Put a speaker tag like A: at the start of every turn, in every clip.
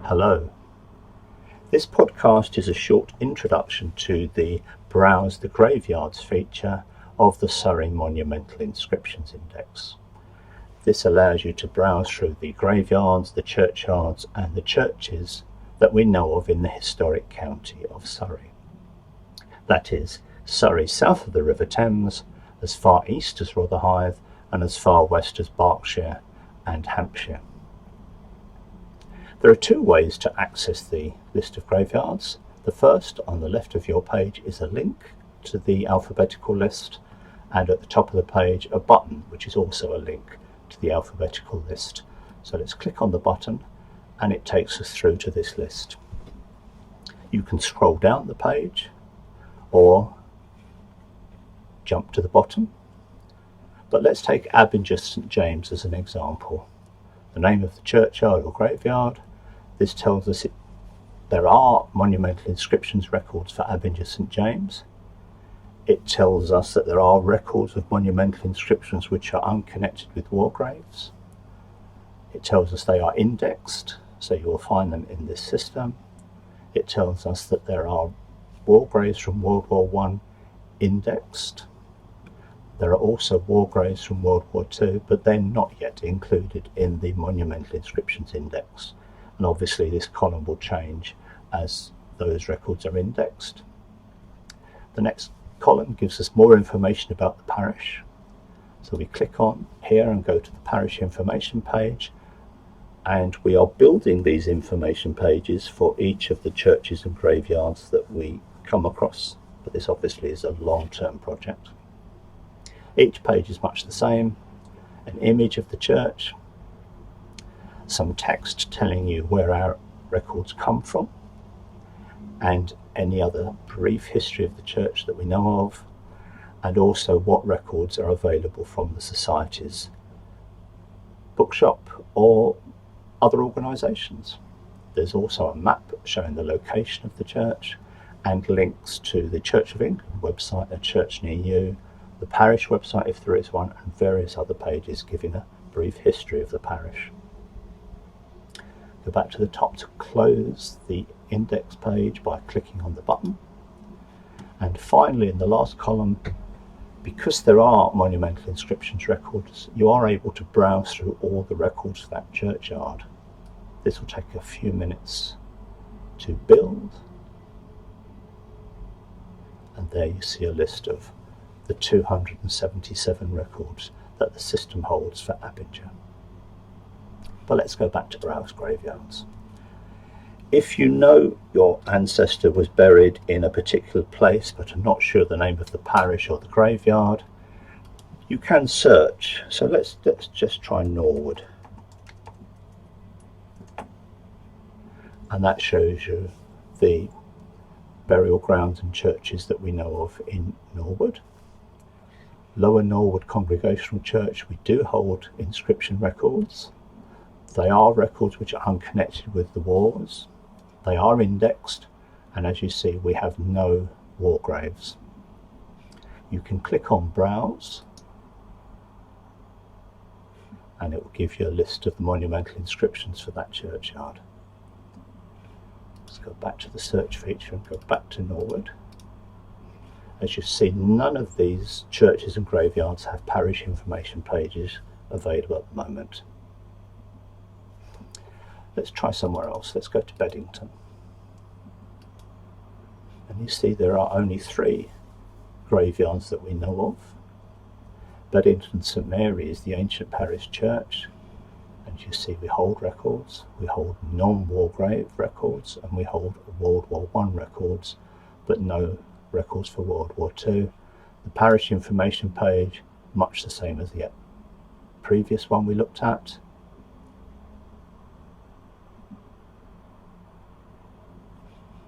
A: Hello. This podcast is a short introduction to the Browse the Graveyards feature of the Surrey Monumental Inscriptions Index. This allows you to browse through the graveyards, the churchyards and the churches that we know of in the historic county of Surrey. That is, Surrey south of the River Thames, as far east as Rotherhithe and as far west as Berkshire and Hampshire. There are two ways to access the list of graveyards. The first, on the left of your page, is a link to the alphabetical list, and at the top of the page a button which is also a link to the alphabetical list. So let's click on the button and it takes us through to this list. You can scroll down the page or jump to the bottom, but let's take Abinger St James as an example. The name of the churchyard or graveyard. This tells us there are monumental inscriptions records for Abinger St James. It tells us that there are records of monumental inscriptions which are unconnected with war graves. It tells us they are indexed, so you will find them in this system. It tells us that there are war graves from World War I indexed. There are also war graves from World War II, but they're not yet included in the Monumental Inscriptions Index. And obviously this column will change as those records are indexed. The next column gives us more information about the parish. So we click on here and go to the parish information page, and we are building these information pages for each of the churches and graveyards that we come across. But this obviously is a long-term project. Each page is much the same: an image of the church, some text telling you where our records come from, and any other brief history of the church that we know of, and also what records are available from the Society's bookshop or other organisations. There's also a map showing the location of the church and links to the Church of England website, a church near you, the parish website if there is one, and various other pages giving a brief history of the parish. Go back to the top to close the index page by clicking on the button. And finally, in the last column, because there are monumental inscriptions records, you are able to browse through all the records for that churchyard. This will take a few minutes to build. And there you see a list of the 277 records that the system holds for Abinger. But let's go back to Browse Graveyards. If you know your ancestor was buried in a particular place but are not sure the name of the parish or the graveyard, you can search. So let's just try Norwood. And that shows you the burial grounds and churches that we know of in Norwood. Lower Norwood Congregational Church, we do hold inscription records. They are records which are unconnected with the wars. They are indexed, and as you see, we have no war graves. You can click on Browse, and it will give you a list of the monumental inscriptions for that churchyard. Let's go back to the search feature and go back to Norwood. As you see, none of these churches and graveyards have parish information pages available at the moment. Let's try somewhere else. Let's go to Beddington. And you see there are only 3 graveyards that we know of. Beddington St Mary is the ancient parish church, and you see we hold records. We hold non-war grave records, and we hold World War I records, but no records for World War II. The parish information page, much the same as the previous one we looked at.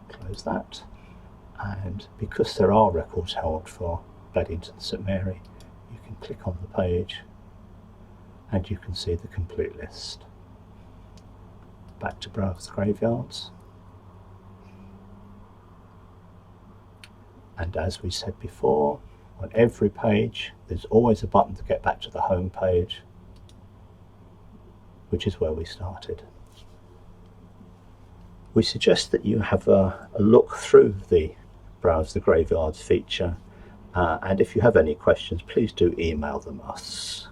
A: Close that, and because there are records held for Beddington St Mary, you can click on the page and you can see the complete list. Back to Browse Graveyards, and as we said before, on every page there's always a button to get back to the home page, which is where we started. We suggest that you have a look through the Browse the Graveyards feature, and if you have any questions, please do email them us.